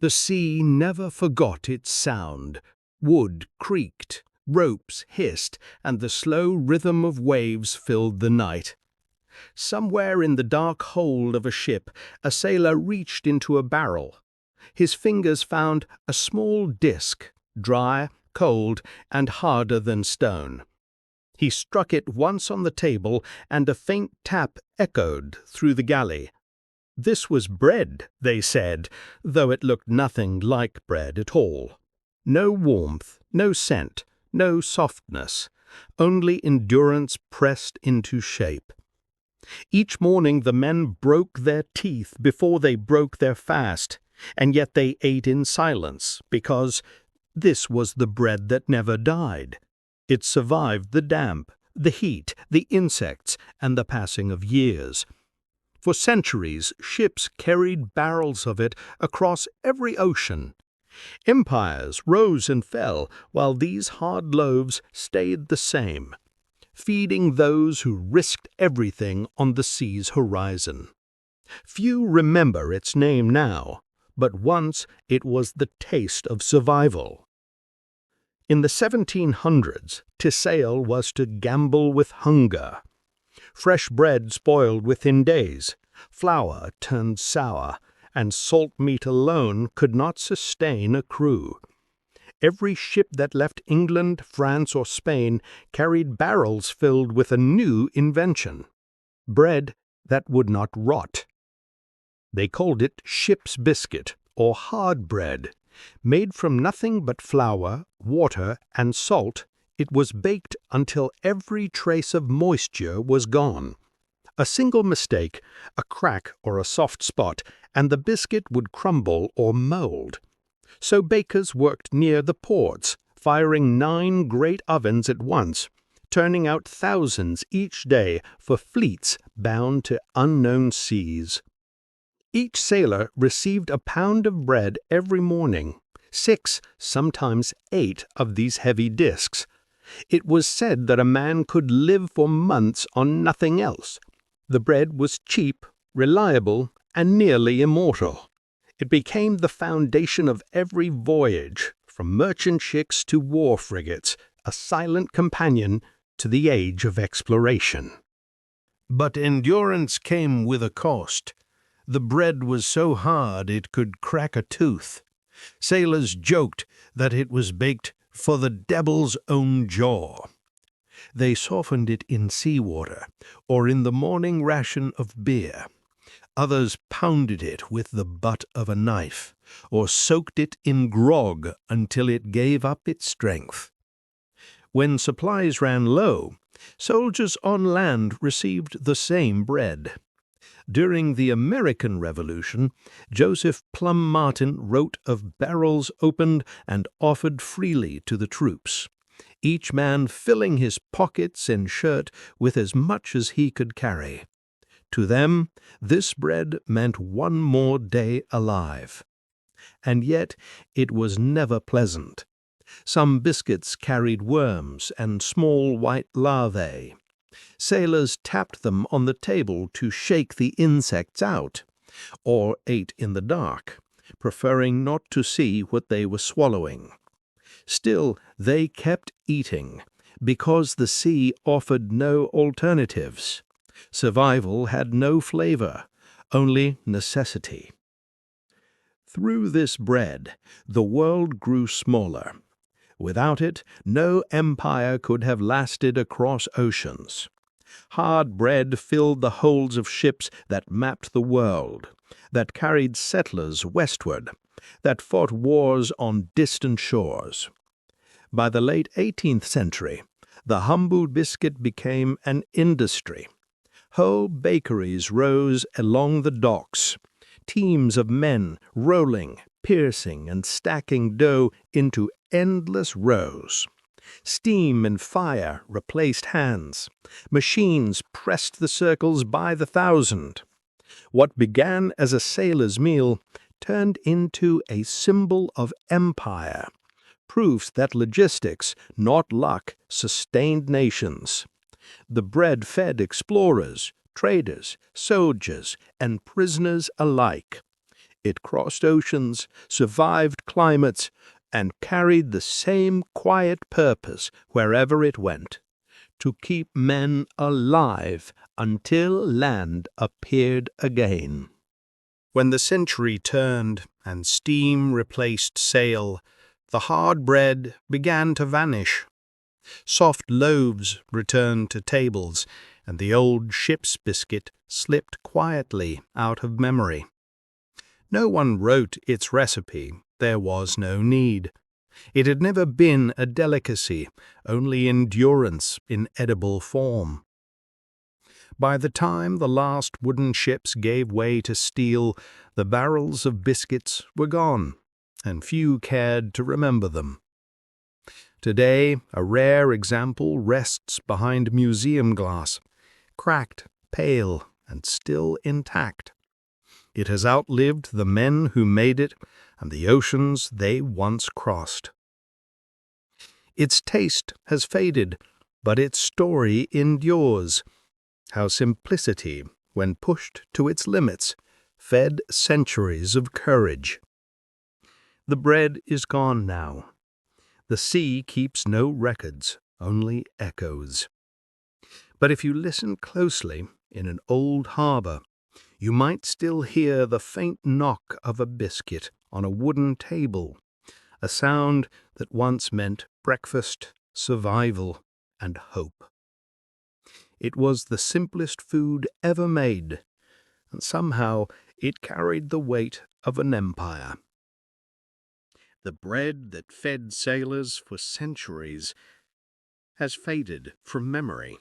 The sea never forgot its sound. Wood creaked, ropes hissed, and the slow rhythm of waves filled the night. Somewhere in the dark hold of a ship, a sailor reached into a barrel. His fingers found a small disk, dry, cold, and harder than stone. He struck it once on the table, and a faint tap echoed through the galley. This was bread, they said, though it looked nothing like bread at all. No warmth, no scent, no softness, only endurance pressed into shape. Each morning the men broke their teeth before they broke their fast, and yet they ate in silence, because this was the bread that never died. It survived the damp, the heat, the insects, and the passing of years. For centuries, ships carried barrels of it across every ocean. Empires rose and fell, while these hard loaves stayed the same, feeding those who risked everything on the sea's horizon. Few remember its name now, but once it was the taste of survival. In the 1700s, to sail was to gamble with hunger. Fresh bread spoiled within days, flour turned sour, and salt meat alone could not sustain a crew. Every ship that left England, France, or Spain carried barrels filled with a new invention: bread that would not rot. They called it ship's biscuit, or hard bread. Made from nothing but flour, water, and salt, it was baked until every trace of moisture was gone. A single mistake, a crack or a soft spot, and the biscuit would crumble or mold. So bakers worked near the ports, firing 9 great ovens at once, turning out thousands each day for fleets bound to unknown seas. Each sailor received a pound of bread every morning, 6, sometimes 8 of these heavy discs. It was said that a man could live for months on nothing else. The bread was cheap, reliable, and nearly immortal. It became the foundation of every voyage, from merchant ships to war frigates, a silent companion to the age of exploration. But endurance came with a cost. The bread was so hard it could crack a tooth. Sailors joked that it was baked for the devil's own jaw. They softened it in seawater or in the morning ration of beer. Others pounded it with the butt of a knife, or soaked it in grog until it gave up its strength. When supplies ran low, soldiers on land received the same bread. During the American Revolution, Joseph Plum Martin wrote of barrels opened and offered freely to the troops, each man filling his pockets and shirt with as much as he could carry. To them, this bread meant one more day alive. And yet it was never pleasant. Some biscuits carried worms and small white larvae. Sailors tapped them on the table to shake the insects out, or ate in the dark, preferring not to see what they were swallowing. Still, they kept eating, because the sea offered no alternatives. Survival had no flavor, only necessity. Through this bread, the world grew smaller. Without it, no empire could have lasted across oceans. Hard bread filled the holds of ships that mapped the world, that carried settlers westward, that fought wars on distant shores. By the late 18th century, the humble biscuit became an industry. Whole bakeries rose along the docks, teams of men rolling, piercing, and stacking dough into endless rows. Steam and fire replaced hands. Machines pressed the circles by the thousand. What began as a sailor's meal turned into a symbol of empire, proof that logistics, not luck, sustained nations. The bread fed explorers, traders, soldiers, and prisoners alike. It crossed oceans, survived climates, and carried the same quiet purpose wherever it went: to keep men alive until land appeared again. When the century turned and steam replaced sail, the hard bread began to vanish. Soft loaves returned to tables, and the old ship's biscuit slipped quietly out of memory. No one wrote its recipe. There was no need. It had never been a delicacy, only endurance in edible form. By the time the last wooden ships gave way to steel, the barrels of biscuits were gone, and few cared to remember them. Today, a rare example rests behind museum glass, cracked, pale, and still intact. It has outlived the men who made it and the oceans they once crossed. Its taste has faded, but its story endures. How simplicity, when pushed to its limits, fed centuries of courage. The bread is gone now. The sea keeps no records, only echoes. But if you listen closely in an old harbor, you might still hear the faint knock of a biscuit on a wooden table, a sound that once meant breakfast, survival, and hope. It was the simplest food ever made, and somehow it carried the weight of an empire. The bread that fed sailors for centuries has faded from memory.